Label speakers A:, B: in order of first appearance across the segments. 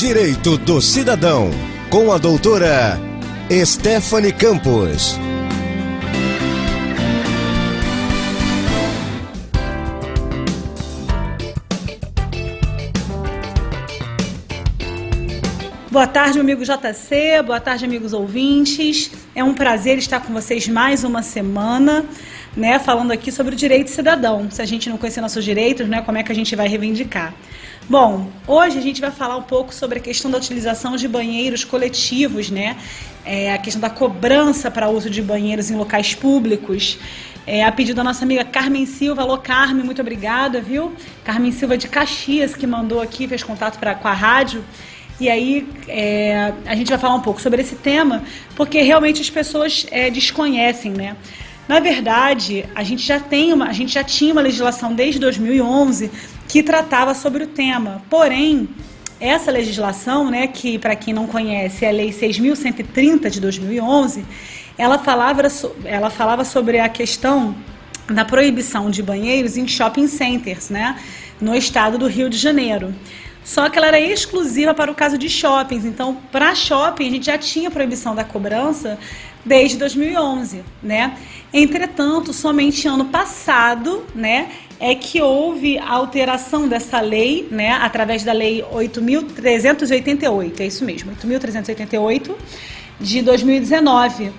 A: Direito do Cidadão, com a doutora Stephanie Campos.
B: Boa tarde, meu amigo JC, boa tarde, amigos ouvintes. É um prazer estar com vocês mais uma semana, né, falando aqui sobre o direito cidadão. Se a gente não conhecer nossos direitos, né, como é que a gente vai reivindicar? Bom, hoje a gente vai falar um pouco sobre a questão da utilização de banheiros coletivos, né, a questão da cobrança para uso de banheiros em locais públicos. A pedido da nossa amiga Carmen Silva. Alô, Carmen, muito obrigada, viu? Carmen Silva de Caxias, que mandou aqui, fez contato com a rádio. E aí a gente vai falar um pouco sobre esse tema, porque realmente as pessoas desconhecem, né? Na verdade, a gente já tinha uma legislação desde 2011 que tratava sobre o tema. Porém, essa legislação, né, que para quem não conhece é a Lei 6.130 de 2011, ela falava sobre a questão da proibição de banheiros em shopping centers, né, no estado do Rio de Janeiro. Só que ela era exclusiva para o caso de shoppings. Então, para shopping, a gente já tinha proibição da cobrança desde 2011, né? Entretanto, somente ano passado, né, é que houve a alteração dessa lei, né, através da Lei 8.388, é isso mesmo, 8.388 de 2019,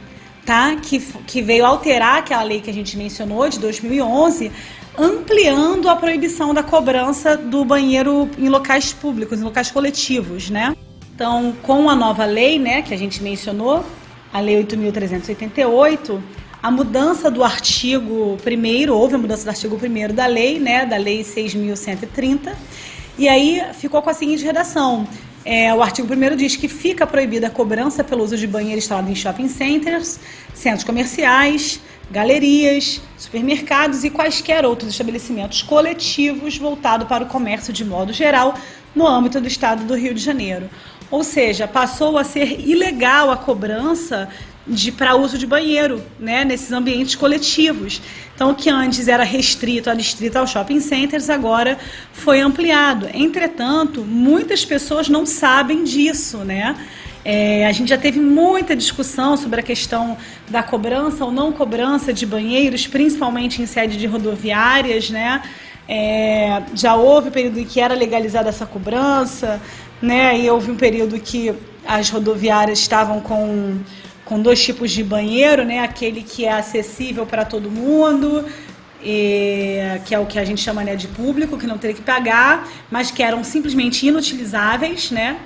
B: tá? Que veio alterar aquela lei que a gente mencionou, de 2011, ampliando a proibição da cobrança do banheiro em locais públicos, em locais coletivos, né? Então, com a nova lei, né, que a gente mencionou, a Lei 8.388, a mudança do artigo 1º, houve a mudança do artigo 1º da lei, né, da Lei 6.130, e aí ficou com a seguinte redação. O artigo 1º diz que fica proibida a cobrança pelo uso de banheiro instalado em shopping centers, centros comerciais, galerias, supermercados e quaisquer outros estabelecimentos coletivos voltados para o comércio de modo geral no âmbito do estado do Rio de Janeiro. Ou seja, passou a ser ilegal a cobrança para uso de banheiro, né, nesses ambientes coletivos. Então, o que antes era restrito aos shopping centers, agora foi ampliado. Entretanto, muitas pessoas não sabem disso, né? A gente já teve muita discussão sobre a questão da cobrança ou não cobrança de banheiros, principalmente em sede de rodoviárias, né? Já houve um período em que era legalizada essa cobrança, né? E houve um período que as rodoviárias estavam com dois tipos de banheiro, né? Aquele que é acessível para todo mundo, que é o que a gente chama, né, de público, que não teria que pagar, mas que eram simplesmente inutilizáveis, né?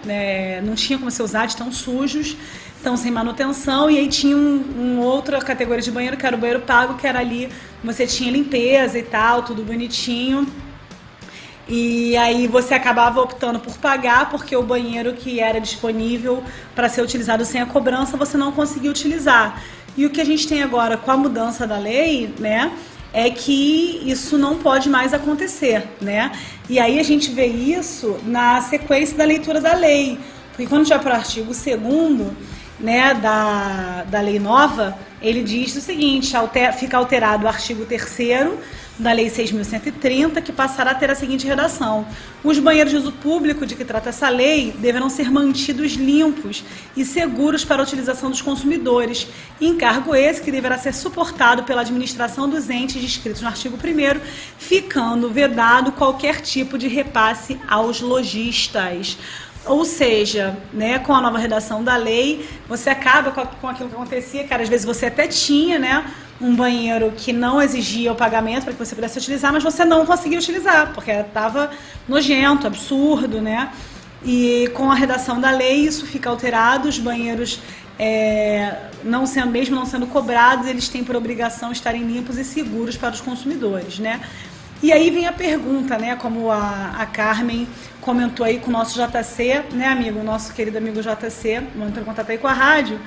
B: Não tinha como ser usados, tão sujos, tão sem manutenção. E aí tinha outra categoria de banheiro, que era o banheiro pago, que era ali, você tinha limpeza e tal, tudo bonitinho. E aí você acabava optando por pagar, porque o banheiro que era disponível para ser utilizado sem a cobrança, você não conseguia utilizar. E o que a gente tem agora com a mudança da lei, né, é que isso não pode mais acontecer, né? E aí a gente vê isso na sequência da leitura da lei. Porque quando a gente vai para o artigo 2º, né, da lei nova, ele diz o seguinte: fica alterado o artigo 3º da Lei 6.130, que passará a ter a seguinte redação: os banheiros de uso público de que trata essa lei deverão ser mantidos limpos e seguros para a utilização dos consumidores, encargo esse que deverá ser suportado pela administração dos entes descritos no artigo 1º, ficando vedado qualquer tipo de repasse aos lojistas. Ou seja, né, com a nova redação da lei, você acaba com aquilo que acontecia, que às vezes você até tinha, né, um banheiro que não exigia o pagamento para que você pudesse utilizar, mas você não conseguia utilizar, porque estava nojento, absurdo, né? E com a redação da lei isso fica alterado, os banheiros, mesmo não sendo cobrados, eles têm por obrigação estarem limpos e seguros para os consumidores, né? E aí vem a pergunta, né, como a Carmen comentou aí com o nosso JC, né, amigo, o nosso querido amigo JC, entrou em contato aí com a rádio,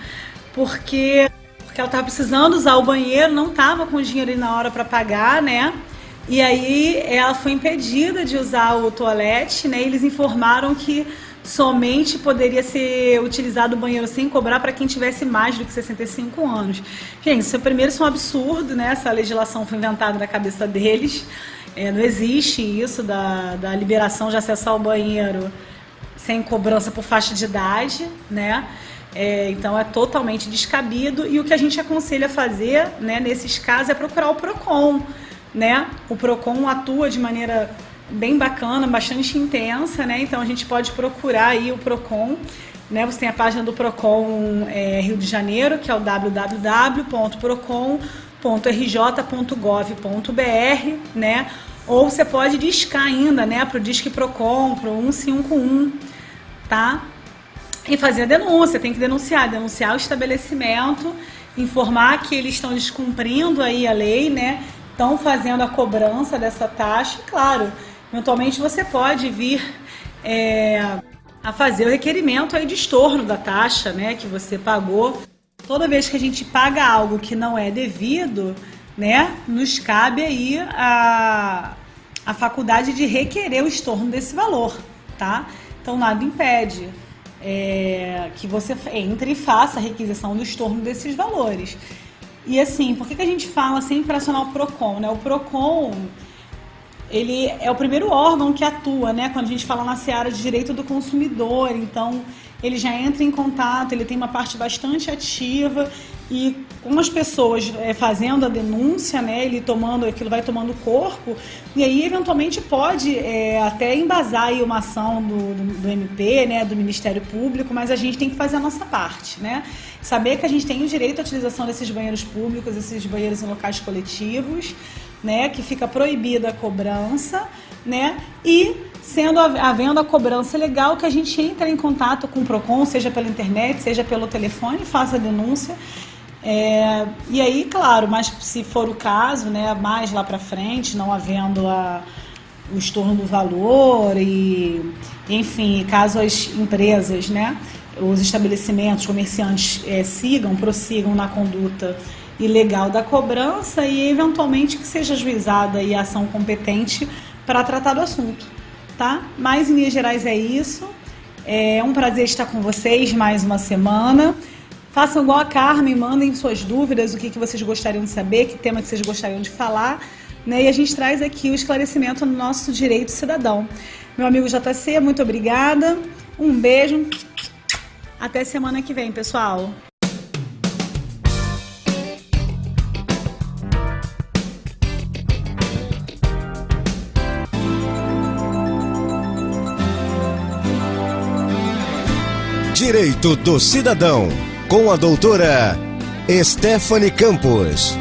B: porque ela estava precisando usar o banheiro, não estava com dinheiro aí na hora para pagar, né, e aí ela foi impedida de usar o toalete, né, e eles informaram que somente poderia ser utilizado o banheiro sem cobrar para quem tivesse mais do que 65 anos. Gente, isso é um absurdo, né, essa legislação foi inventada na cabeça deles. Não existe isso da liberação de acesso ao banheiro sem cobrança por faixa de idade, né? Então é totalmente descabido, e o que a gente aconselha a fazer, né, nesses casos é procurar o PROCON, né? O PROCON atua de maneira bem bacana, bastante intensa, né? Então a gente pode procurar aí o PROCON, né? Você tem a página do PROCON Rio de Janeiro, que é o www.procon.rj.gov.br, né? Ou você pode discar ainda, né, para o Disque PROCON, para o 1551, tá? E fazer a denúncia, tem que denunciar o estabelecimento, informar que eles estão descumprindo aí a lei, né? Estão fazendo a cobrança dessa taxa. Claro, eventualmente você pode vir a fazer o requerimento aí de estorno da taxa, né, que você pagou. Toda vez que a gente paga algo que não é devido, né, nos cabe aí a faculdade de requerer o estorno desse valor, tá? Então nada impede que você entre e faça a requisição do estorno desses valores. E assim, por que a gente fala sempre para acionar o PROCON, né? O PROCON, ele é o primeiro órgão que atua, né, quando a gente fala na seara de direito do consumidor. Então ele já entra em contato, ele tem uma parte bastante ativa, e com as pessoas fazendo a denúncia, né, aquilo vai tomando corpo, e aí eventualmente pode até embasar aí uma ação do MP, né, do Ministério Público, mas a gente tem que fazer a nossa parte, né? Saber que a gente tem o direito à utilização desses banheiros públicos, esses banheiros em locais coletivos, né, que fica proibida a cobrança, né, e havendo a cobrança legal, que a gente entra em contato com o PROCON, seja pela internet, seja pelo telefone, faça a denúncia. E aí, claro, mas se for o caso, né, mais lá para frente, não havendo o estorno do valor enfim, caso as empresas, né, os estabelecimentos, comerciantes prossigam na conduta ilegal da cobrança, e eventualmente que seja ajuizada aí a ação competente para tratar do assunto, tá? Mas em linhas gerais é isso. É um prazer estar com vocês mais uma semana. Façam igual a Carmen, mandem suas dúvidas, o que vocês gostariam de saber, que tema que vocês gostariam de falar, né? E a gente traz aqui o esclarecimento no nosso direito cidadão. Meu amigo JC, muito obrigada. Um beijo. Até semana que vem, pessoal.
A: Direito do Cidadão, com a doutora Stephanie Campos.